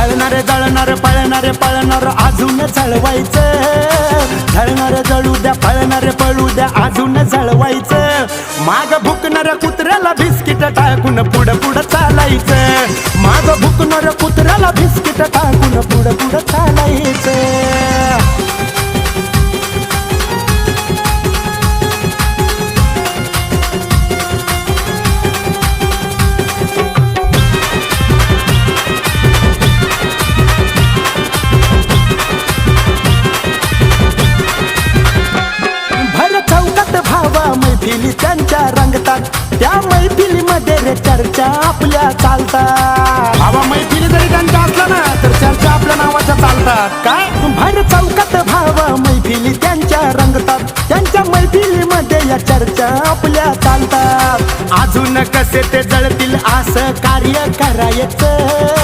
जळणारे जळणारे पळणारे पळणार अजून जळवायचं, जळणारे जळू द्या पळणारे पळू द्या अजून जळवायचं, माग भुकणाऱ्या कुत्र्याला बिस्किट टाकून पुढं पुढं चालायचं, माग भुकणाऱ्या कुत्र्याला बिस्किट टाकून पुढं पुढं चालायचं. मैफिली त्यांच्या रंगतात, त्या मैफिलीमध्ये रे चर्चा आपल्या चालतात. भावा मैफिली जरी त्यांच्या असल्या ना तर चर्चा आपल्या नावाच्या चालतात. काय भर चौकात भावा मैफिली त्यांच्या रंगतात, त्यांच्या मैफिलीमध्ये या चर्चा आपल्या चालतात. अजून कसे ते जळतील असं कार्य करायचं,